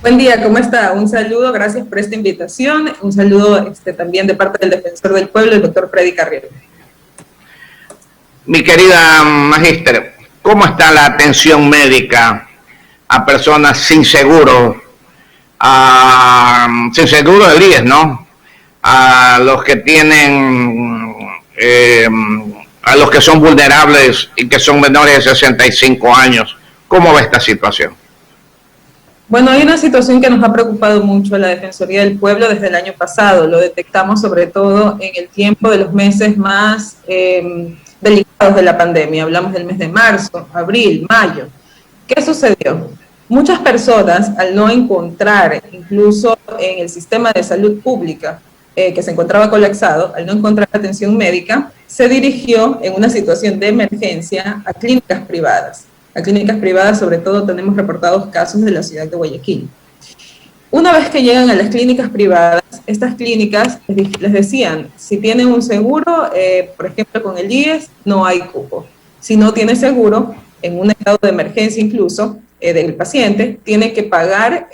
Buen día, ¿cómo está? Un saludo, gracias por esta invitación. Un saludo también de parte del Defensor del Pueblo, el doctor Freddy Carriero. Mi querida magíster, ¿cómo está la atención médica a personas sin seguro, sin seguro del IES, ¿no? A los que tienen, a los que son vulnerables y que son menores de 65 años? ¿Cómo va esta situación? Bueno, hay una situación que nos ha preocupado mucho a la Defensoría del Pueblo desde el año pasado. Lo detectamos sobre todo en el tiempo de los meses más delicados de la pandemia. Hablamos del mes de marzo, abril, mayo. ¿Qué sucedió? Muchas personas, al no encontrar, incluso en el sistema de salud pública, que se encontraba colapsado, al no encontrar atención médica, se dirigió en una situación de emergencia a clínicas privadas. A clínicas privadas, sobre todo, tenemos reportados casos de la ciudad de Guayaquil. Una vez que llegan a las clínicas privadas, estas clínicas les decían, si tienen un seguro, por ejemplo con el IES, no hay cupo. Si no tiene seguro, en un estado de emergencia incluso, del paciente, tiene que pagar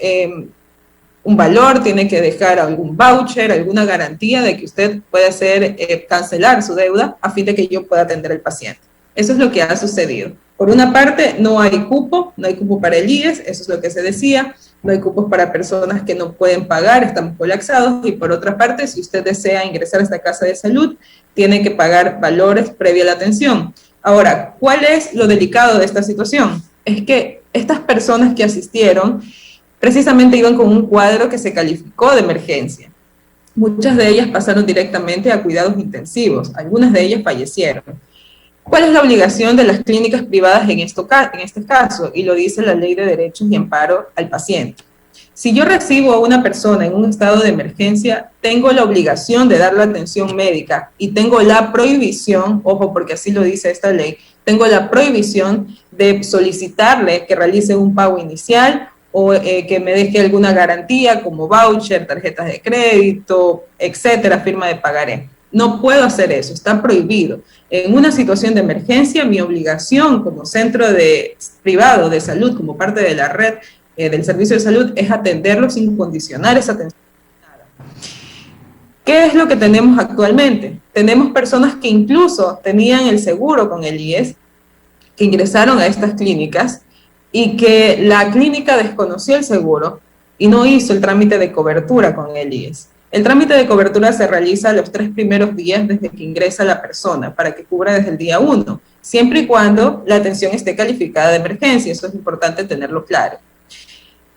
un valor, tiene que dejar algún voucher, alguna garantía de que usted puede cancelar su deuda a fin de que yo pueda atender al paciente. Eso es lo que ha sucedido. Por una parte, no hay cupo para el IES, eso es lo que se decía, no hay cupos para personas que no pueden pagar, estamos colapsados, y por otra parte, si usted desea ingresar a esta casa de salud, tiene que pagar valores previa a la atención. Ahora, ¿cuál es lo delicado de esta situación? Es que estas personas que asistieron precisamente iban con un cuadro que se calificó de emergencia. Muchas de ellas pasaron directamente a cuidados intensivos, algunas de ellas fallecieron. ¿Cuál es la obligación de las clínicas privadas en este caso? Y lo dice la Ley de Derechos y Amparo al Paciente. Si yo recibo a una persona en un estado de emergencia, tengo la obligación de dar la atención médica y tengo la prohibición, ojo porque así lo dice esta ley, tengo la prohibición de solicitarle que realice un pago inicial o que me deje alguna garantía como voucher, tarjetas de crédito, etcétera, firma de pagaré. No puedo hacer eso, está prohibido. En una situación de emergencia, mi obligación como centro privado de salud, como parte de la red del servicio de salud, es atenderlos sin condicionar esa atención. ¿Qué es lo que tenemos actualmente? Tenemos personas que incluso tenían el seguro con el IES, que ingresaron a estas clínicas y que la clínica desconoció el seguro y no hizo el trámite de cobertura con el IES. El trámite de cobertura se realiza los 3 primeros días desde que ingresa la persona, para que cubra desde el día 1, siempre y cuando la atención esté calificada de emergencia. Eso es importante tenerlo claro.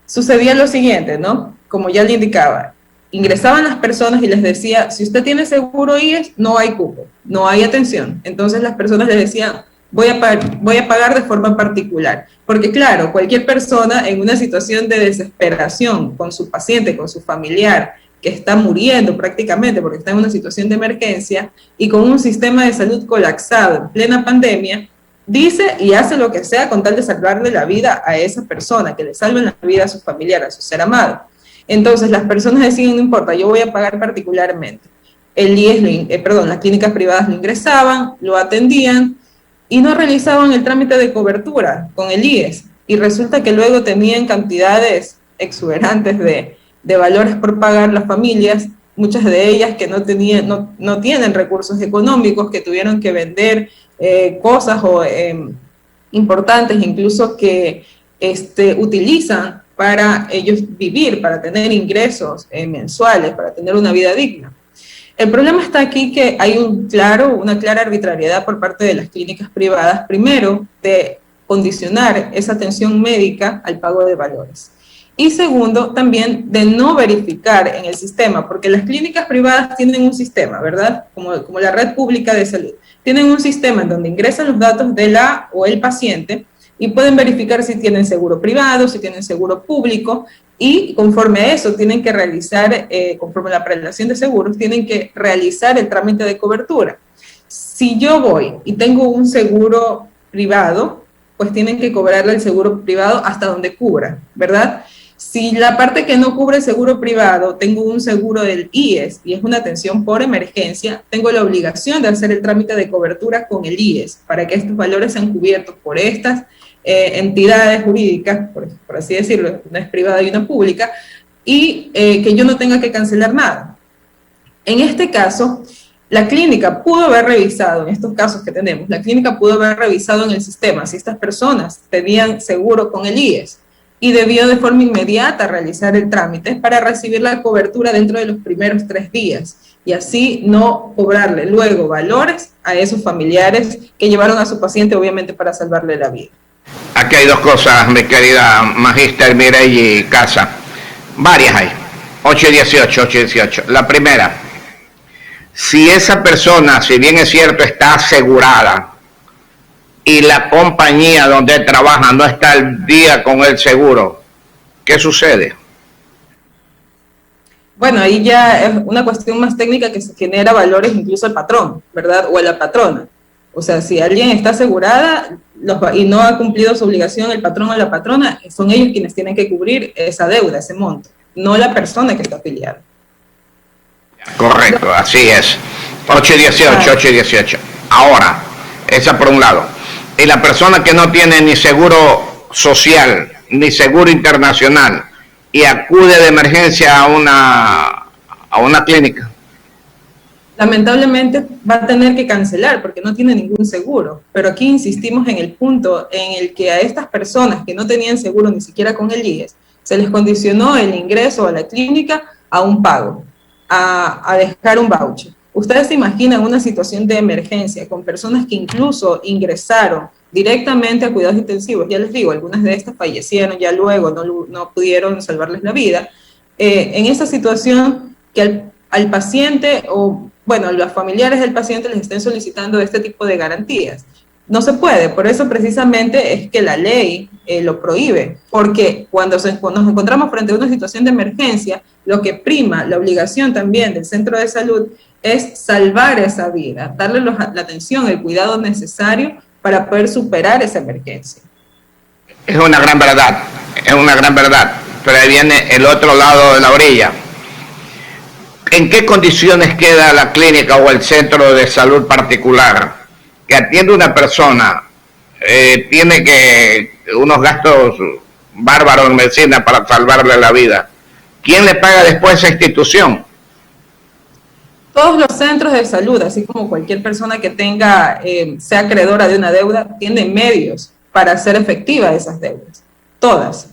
Sucedía lo siguiente, ¿no? Como ya le indicaba, ingresaban las personas y les decía, si usted tiene seguro IES, no hay cupo, no hay atención. Entonces las personas les decían, voy a pagar de forma particular. Porque claro, cualquier persona en una situación de desesperación con su paciente, con su familiar, que está muriendo prácticamente porque está en una situación de emergencia y con un sistema de salud colapsado en plena pandemia, dice y hace lo que sea con tal de salvarle la vida a esa persona, que le salven la vida a su familiar, a su ser amado. Entonces las personas deciden, no importa, yo voy a pagar particularmente. El IES, las clínicas privadas lo ingresaban, lo atendían y no realizaban el trámite de cobertura con el IES. Y resulta que luego tenían cantidades exuberantes de valores por pagar las familias, muchas de ellas que no tienen recursos económicos, que tuvieron que vender cosas importantes, incluso que utilizan para ellos vivir, para tener ingresos mensuales, para tener una vida digna. El problema está aquí que hay una clara arbitrariedad por parte de las clínicas privadas, primero, de condicionar esa atención médica al pago de valores. Y segundo, también de no verificar en el sistema, porque las clínicas privadas tienen un sistema, ¿verdad? Como la red pública de salud. Tienen un sistema en donde ingresan los datos de la o el paciente y pueden verificar si tienen seguro privado, si tienen seguro público, y conforme a eso tienen que realizar, conforme a la prelación de seguros, tienen que realizar el trámite de cobertura. Si yo voy y tengo un seguro privado, pues tienen que cobrarle el seguro privado hasta donde cubra, ¿verdad? Si la parte que no cubre el seguro privado, tengo un seguro del IES y es una atención por emergencia, tengo la obligación de hacer el trámite de cobertura con el IES para que estos valores sean cubiertos por estas entidades jurídicas, por así decirlo, una es privada y una pública, y que yo no tenga que cancelar nada. En este caso, la clínica pudo haber revisado, en estos casos que tenemos, la clínica pudo haber revisado en el sistema si estas personas tenían seguro con el IES y debió de forma inmediata realizar el trámite para recibir la cobertura dentro de los primeros 3 días y así no cobrarle luego valores a esos familiares que llevaron a su paciente, obviamente, para salvarle la vida. Aquí hay 2 cosas, mi querida Magíster Mireille Casa. Varias hay. 8 y 18. La primera, si esa persona, si bien es cierto, está asegurada y la compañía donde trabaja no está al día con el seguro, ¿qué sucede? Bueno, ahí ya es una cuestión más técnica que se genera valores incluso al patrón, ¿verdad? O a la patrona. O sea, si alguien está asegurada y no ha cumplido su obligación, el patrón o la patrona, son ellos quienes tienen que cubrir esa deuda, ese monto, no la persona que está afiliada. Correcto, así es. 8 y 18. Ahora, esa por un lado. Y la persona que no tiene ni seguro social, ni seguro internacional, y acude de emergencia a una clínica. Lamentablemente va a tener que cancelar porque no tiene ningún seguro. Pero aquí insistimos en el punto en el que a estas personas que no tenían seguro ni siquiera con el IES, se les condicionó el ingreso a la clínica a un pago, a dejar un voucher. Ustedes se imaginan una situación de emergencia con personas que incluso ingresaron directamente a cuidados intensivos. Ya les digo, algunas de estas fallecieron ya luego, no pudieron salvarles la vida. En esa situación que al paciente o, bueno, a los familiares del paciente les estén solicitando este tipo de garantías. No se puede, por eso precisamente es que la ley lo prohíbe, porque cuando nos encontramos frente a una situación de emergencia, lo que prima, la obligación también del centro de salud es salvar esa vida, darle la atención, el cuidado necesario para poder superar esa emergencia. Es una gran verdad, pero ahí viene el otro lado de la orilla. ¿En qué condiciones queda la clínica o el centro de salud particular que atiende una persona? Tiene que unos gastos bárbaros en medicina para salvarle la vida. ¿Quién le paga después a esa institución? Todos los centros de salud, así como cualquier persona que tenga, sea acreedora de una deuda, tienen medios para hacer efectiva esas deudas. Todas.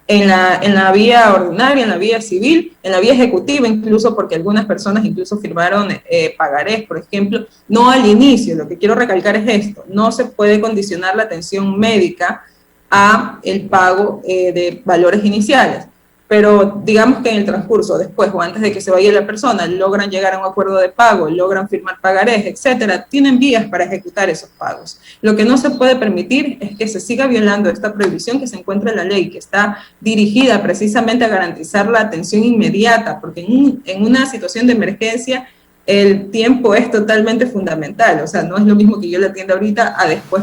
En la vía ordinaria, en la vía civil, en la vía ejecutiva, incluso porque algunas personas incluso firmaron pagarés, por ejemplo, no al inicio. Lo que quiero recalcar es esto: no se puede condicionar la atención médica a el pago de valores iniciales. Pero digamos que en el transcurso, después o antes de que se vaya la persona, logran llegar a un acuerdo de pago, logran firmar pagarés, etcétera, tienen vías para ejecutar esos pagos. Lo que no se puede permitir es que se siga violando esta prohibición que se encuentra en la ley, que está dirigida precisamente a garantizar la atención inmediata, porque en una situación de emergencia el tiempo es totalmente fundamental. O sea, no es lo mismo que yo la atienda ahorita a después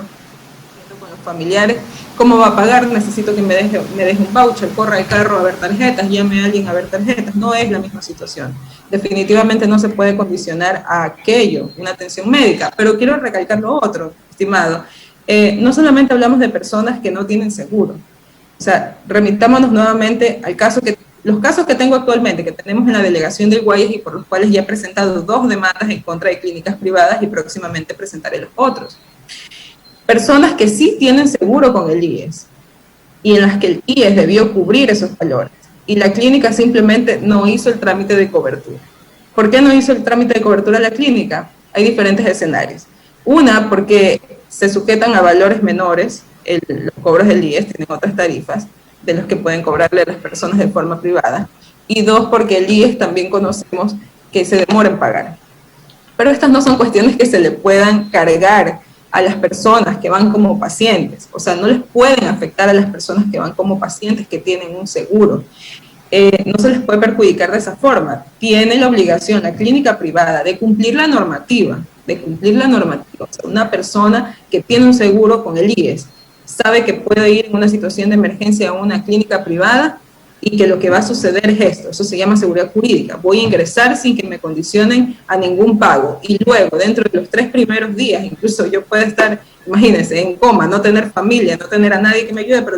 con los familiares. ¿Cómo va a pagar? Necesito que me deje un voucher, corra el carro a ver tarjetas, llame a alguien a ver tarjetas. No es la misma situación. Definitivamente no se puede condicionar a aquello, una atención médica. Pero quiero recalcar lo otro, estimado. No solamente hablamos de personas que no tienen seguro. O sea, remitámonos nuevamente al los casos que tengo actualmente, que tenemos en la delegación del Guayas y por los cuales ya he presentado 2 demandas en contra de clínicas privadas y próximamente presentaré los otros. Personas que sí tienen seguro con el IES y en las que el IES debió cubrir esos valores y la clínica simplemente no hizo el trámite de cobertura. ¿Por qué no hizo el trámite de cobertura la clínica? Hay diferentes escenarios. Una, porque se sujetan a valores menores, los cobros del IES tienen otras tarifas de los que pueden cobrarle a las personas de forma privada. Y 2, porque el IES también conocemos que se demora en pagar. Pero estas no son cuestiones que se le puedan cargar a las personas que van como pacientes. O sea, no les pueden afectar a las personas que van como pacientes que tienen un seguro. No se les puede perjudicar de esa forma. Tiene la obligación la clínica privada de cumplir la normativa, O sea, una persona que tiene un seguro con el IES sabe que puede ir en una situación de emergencia a una clínica privada y que lo que va a suceder es esto. Eso se llama seguridad jurídica. Voy a ingresar sin que me condicionen a ningún pago, y luego, dentro de los 3 primeros días, incluso yo puedo estar, imagínense, en coma, no tener familia, no tener a nadie que me ayude, pero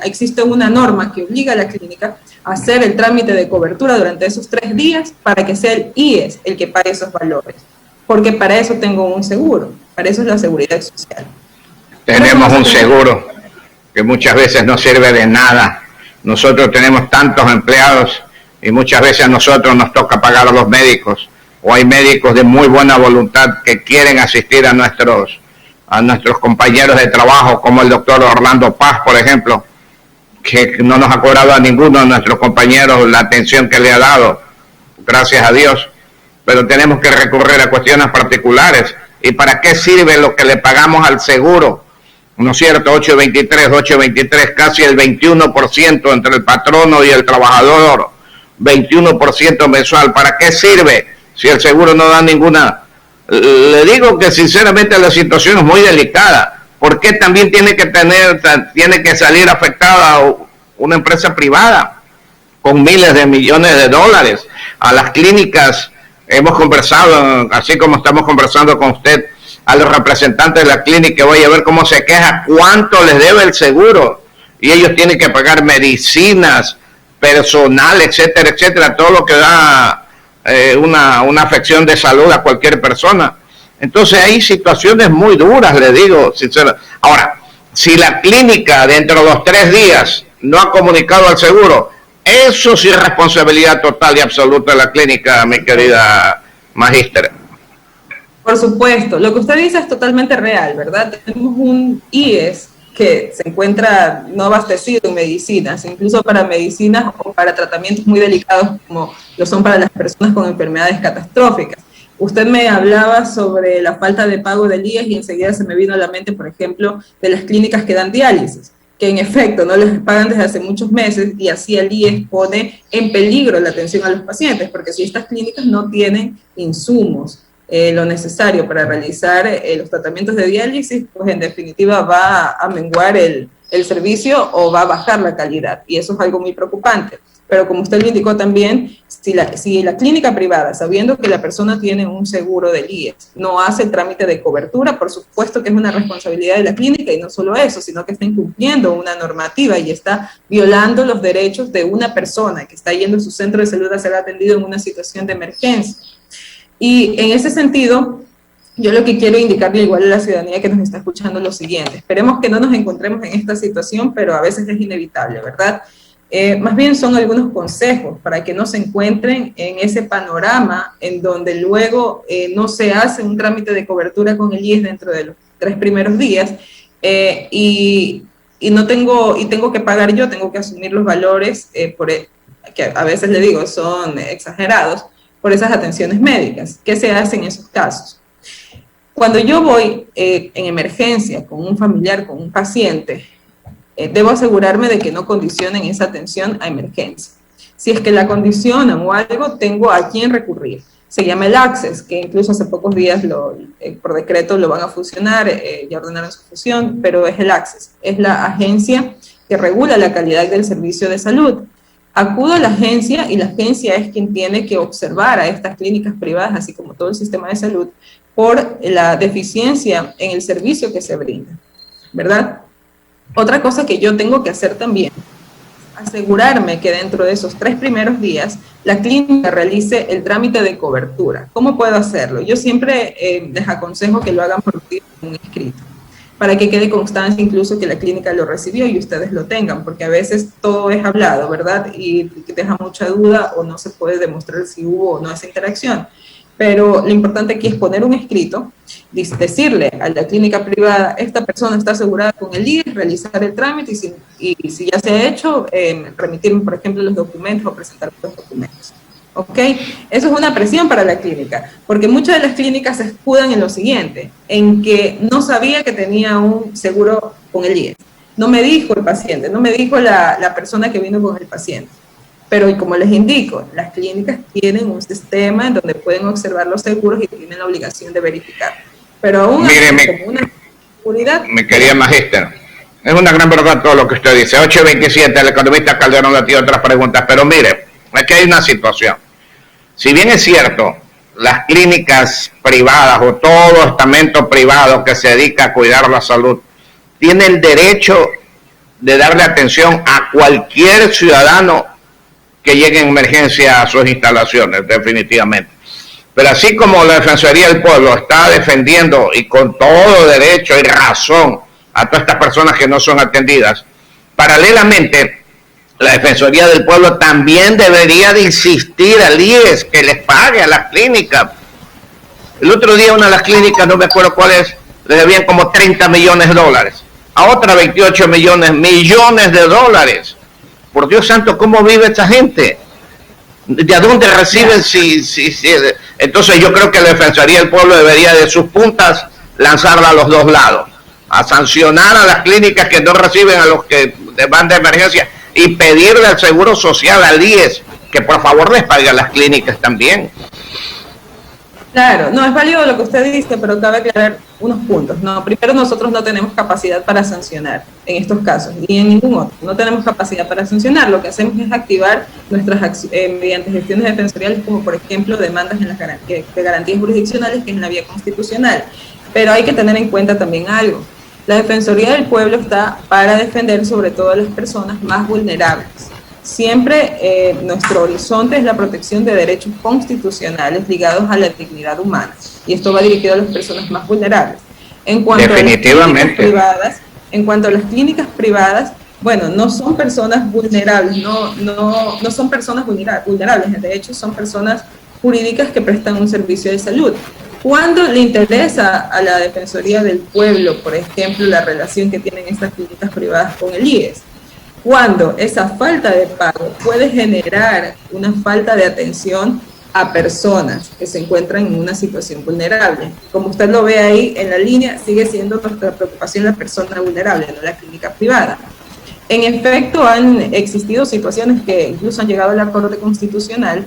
existe una norma que obliga a la clínica a hacer el trámite de cobertura durante esos 3 días para que sea el IES el que pague esos valores, porque para eso tengo un seguro, para eso es la seguridad social. Tenemos un seguro que muchas veces no sirve de nada. Nosotros tenemos tantos empleados y muchas veces a nosotros nos toca pagar a los médicos, o hay médicos de muy buena voluntad que quieren asistir a nuestros compañeros de trabajo, como el doctor Orlando Paz, por ejemplo, que no nos ha cobrado a ninguno de nuestros compañeros la atención que le ha dado, gracias a Dios, pero tenemos que recurrir a cuestiones particulares. ¿Y para qué sirve lo que le pagamos al seguro? ¿No es cierto? 823, casi el 21% entre el patrono y el trabajador, 21% mensual. ¿Para qué sirve si el seguro no da ninguna? Le digo que sinceramente la situación es muy delicada. ¿Por qué también tiene que salir afectada una empresa privada con miles de millones de dólares? A las clínicas hemos conversado, así como estamos conversando con usted, a los representantes de la clínica, voy a ver cómo se queja, cuánto les debe el seguro, y ellos tienen que pagar medicinas, personal, etcétera, etcétera, todo lo que da una afección de salud a cualquier persona. Entonces hay situaciones muy duras, le digo sinceramente. Ahora, si la clínica dentro de los 3 días no ha comunicado al seguro, eso sí es responsabilidad total y absoluta de la clínica, mi querida magíster. Por supuesto, lo que usted dice es totalmente real, ¿verdad? Tenemos un IES que se encuentra no abastecido en medicinas, incluso para medicinas o para tratamientos muy delicados como lo son para las personas con enfermedades catastróficas. Usted me hablaba sobre la falta de pago del IES y enseguida se me vino a la mente, por ejemplo, de las clínicas que dan diálisis, que en efecto no les pagan desde hace muchos meses, y así el IES pone en peligro la atención a los pacientes, porque si estas clínicas no tienen insumos, lo necesario para realizar los tratamientos de diálisis, pues en definitiva va a menguar el servicio o va a bajar la calidad, y eso es algo muy preocupante. Pero como usted lo indicó también, si la clínica privada, sabiendo que la persona tiene un seguro del IES, no hace el trámite de cobertura, por supuesto que es una responsabilidad de la clínica, y no solo eso, sino que está incumpliendo una normativa y está violando los derechos de una persona que está yendo a su centro de salud a ser atendido en una situación de emergencia. Y en ese sentido, yo lo que quiero indicarle igual a la ciudadanía que nos está escuchando es lo siguiente: esperemos que no nos encontremos en esta situación, pero a veces es inevitable, ¿verdad? Más bien son algunos consejos para que no se encuentren en ese panorama en donde luego no se hace un trámite de cobertura con el IES dentro de los 3 primeros días, y tengo que pagar yo, tengo que asumir los valores, que a veces le digo son exagerados, por esas atenciones médicas. ¿Qué se hace en esos casos? Cuando yo voy en emergencia con un familiar, con un paciente, debo asegurarme de que no condicionen esa atención a emergencia. Si es que la condicionan o algo, tengo a quién recurrir. Se llama el Access, que incluso hace pocos días por decreto lo van a fusionar, ya ordenaron su fusión, pero es el Access, es la agencia que regula la calidad del servicio de salud. Acudo a la agencia, y la agencia es quien tiene que observar a estas clínicas privadas, así como todo el sistema de salud, por la deficiencia en el servicio que se brinda, ¿verdad? Otra cosa que yo tengo que hacer también, asegurarme que dentro de esos 3 primeros días la clínica realice el trámite de cobertura. ¿Cómo puedo hacerlo? Yo siempre les aconsejo que lo hagan por un escrito, para que quede constancia incluso que la clínica lo recibió y ustedes lo tengan, porque a veces todo es hablado, ¿verdad? Y deja mucha duda o no se puede demostrar si hubo o no esa interacción. Pero lo importante aquí es poner un escrito, decirle a la clínica privada, esta persona está asegurada con el IES, realizar el trámite, y si ya se ha hecho, remitirme, por ejemplo, los documentos o presentar los documentos. ¿Ok? Eso es una presión para la clínica, porque muchas de las clínicas se escudan en lo siguiente, en que no sabía que tenía un seguro con el IES. No me dijo el paciente, no me dijo la persona que vino con el paciente. Pero como les indico, las clínicas tienen un sistema en donde pueden observar los seguros y tienen la obligación de verificar. Pero aún así, como una seguridad... Mi querida magíster, Es una gran verdad todo lo que usted dice. 8:27, el economista Calderón le tiene otras preguntas, pero mire, aquí hay una situación. Si bien es cierto, las clínicas privadas o todo estamento privado que se dedica a cuidar la salud tiene el derecho de darle atención a cualquier ciudadano que llegue en emergencia a sus instalaciones, definitivamente. Pero así como la Defensoría del Pueblo está defendiendo y con todo derecho y razón a todas estas personas que no son atendidas, paralelamente la Defensoría del Pueblo también debería de insistir al IES que les pague a las clínicas. El otro día una de las clínicas, no me acuerdo cuál es, le debían como 30 millones de dólares. A otra 28 millones de dólares. Por Dios santo, ¿cómo vive esta gente? ¿De dónde reciben? Entonces yo creo que la Defensoría del Pueblo debería de sus puntas lanzarla a los dos lados. A sancionar a las clínicas que no reciben a los que van de emergencia y pedirle al Seguro Social, al IES, que por favor les pague a las clínicas también. Claro, no, es válido lo que usted dice, pero cabe aclarar unos puntos. No, primero, nosotros no tenemos capacidad para sancionar en estos casos, ni en ningún otro. No tenemos capacidad para sancionar. Lo que hacemos es activar nuestras mediante gestiones defensoriales, como por ejemplo demandas en las de garantías jurisdiccionales, que es en la vía constitucional. Pero hay que tener en cuenta también algo. La Defensoría del Pueblo está para defender sobre todo a las personas más vulnerables. Siempre nuestro horizonte es la protección de derechos constitucionales ligados a la dignidad humana, y esto va dirigido a las personas más vulnerables. Definitivamente. En cuanto a las clínicas privadas, bueno, no son personas vulnerables, no son personas vulnerables, de hecho son personas jurídicas que prestan un servicio de salud. Cuando le interesa a la Defensoría del Pueblo, por ejemplo, la relación que tienen estas clínicas privadas con el IES, cuando esa falta de pago puede generar una falta de atención a personas que se encuentran en una situación vulnerable. Como usted lo ve ahí en la línea, sigue siendo nuestra preocupación la persona vulnerable, no la clínica privada. En efecto, han existido situaciones que incluso han llegado a la Corte Constitucional,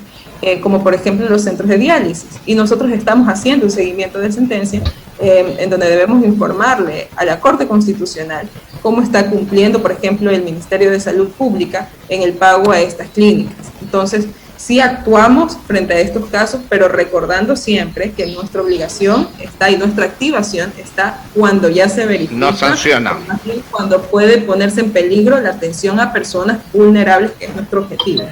como por ejemplo los centros de diálisis, y nosotros estamos haciendo un seguimiento de sentencia en donde debemos informarle a la Corte Constitucional cómo está cumpliendo, por ejemplo, el Ministerio de Salud Pública en el pago a estas clínicas. Entonces, sí actuamos frente a estos casos, pero recordando siempre que nuestra obligación está y nuestra activación está cuando ya se verifica. No sanciona. Cuando puede ponerse en peligro la atención a personas vulnerables, que es nuestro objetivo.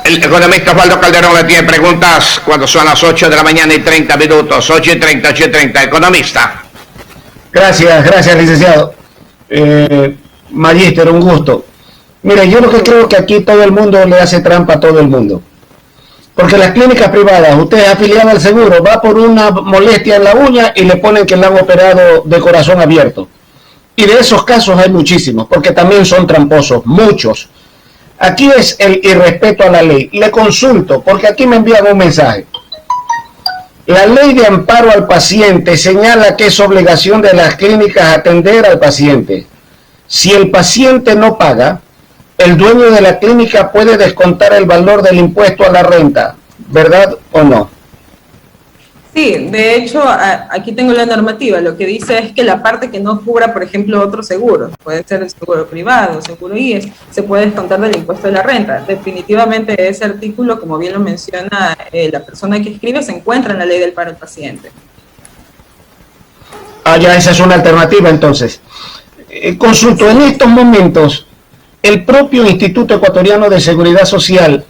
El economista Osvaldo Calderón le tiene preguntas cuando son las 8 de la mañana y 30 minutos. 8:30, 8:30. Economista. Gracias, licenciado. Magíster, un gusto. Mire, yo lo que creo que aquí todo el mundo le hace trampa a todo el mundo. Porque las clínicas privadas, usted es afiliado al seguro, va por una molestia en la uña y le ponen que le han operado de corazón abierto. Y de esos casos hay muchísimos, porque también son tramposos, muchos. Aquí es el irrespeto a la ley. Le consulto, porque aquí me envían un mensaje. La ley de amparo al paciente señala que es obligación de las clínicas atender al paciente. Si el paciente no paga, el dueño de la clínica puede descontar el valor del impuesto a la renta, ¿verdad o no? Sí, de hecho, aquí tengo la normativa. Lo que dice es que la parte que no cubra, por ejemplo, otro seguro, puede ser el seguro privado, seguro IES, se puede descontar del impuesto de la renta. Definitivamente ese artículo, como bien lo menciona la persona que escribe, se encuentra en la ley del paro al paciente. Ya esa es una alternativa entonces. Consulto, en estos momentos, el propio Instituto Ecuatoriano de Seguridad Social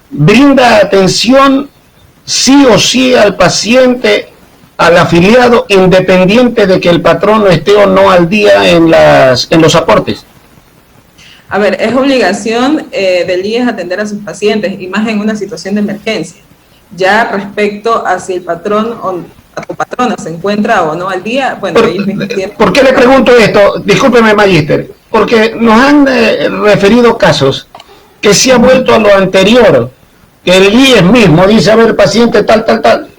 brinda atención sí o sí al paciente, al afiliado, independiente de que el patrono esté o no al día en los aportes. A ver, es obligación del IES atender a sus pacientes, y más en una situación de emergencia. Ya respecto a si el patrón o a tu patrona se encuentra o no al día, bueno, ellos mismos tienen... ¿Por qué le pregunto esto? Discúlpeme, Magíster, porque nos han referido casos que se ha vuelto a lo anterior, que el IES mismo dice, a ver, paciente tal,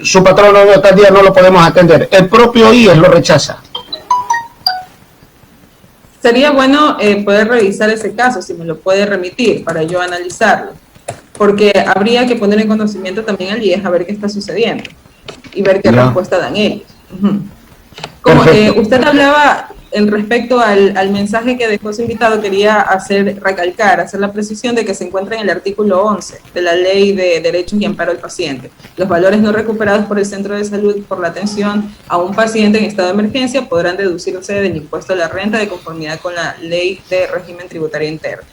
su patrono no está al día, no lo podemos atender. El propio IES lo rechaza. Sería bueno poder revisar ese caso, si me lo puede remitir, para yo analizarlo, porque habría que poner en conocimiento también al IES a ver qué está sucediendo y ver qué respuesta dan ellos. Como usted hablaba en respecto al mensaje que dejó su invitado, quería hacer la precisión de que se encuentra en el artículo 11 de la Ley de Derechos y Amparo al Paciente. Los valores no recuperados por el centro de salud por la atención a un paciente en estado de emergencia podrán deducirse del impuesto a la renta de conformidad con la Ley de Régimen Tributario Interno.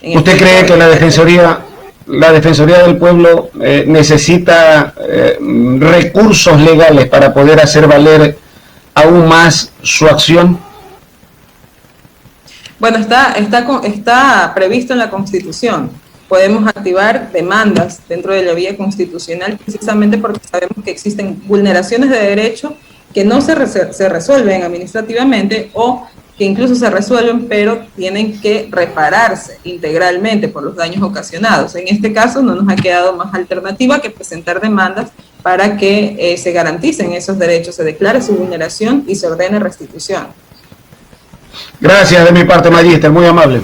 ¿Usted cree que la Defensoría del Pueblo necesita recursos legales para poder hacer valer aún más su acción? Bueno, está previsto en la Constitución. Podemos activar demandas dentro de la vía constitucional precisamente porque sabemos que existen vulneraciones de derecho que no se resuelven administrativamente o que incluso se resuelven, pero tienen que repararse integralmente por los daños ocasionados. En este caso no nos ha quedado más alternativa que presentar demandas para que se garanticen esos derechos, se declare su vulneración y se ordene restitución. Gracias de mi parte, Magíster, muy amable.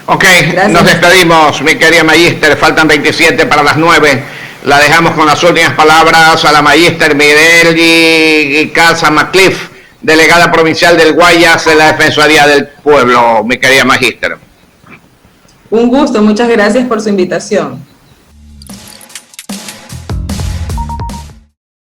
Ok, gracias. Nos despedimos, mi querida Magíster, faltan 27 para las 9. La dejamos con las últimas palabras a la Magíster Mireli Casa Macliff, delegada provincial del Guayas de la Defensoría del Pueblo, mi querida Magíster. Un gusto, muchas gracias por su invitación.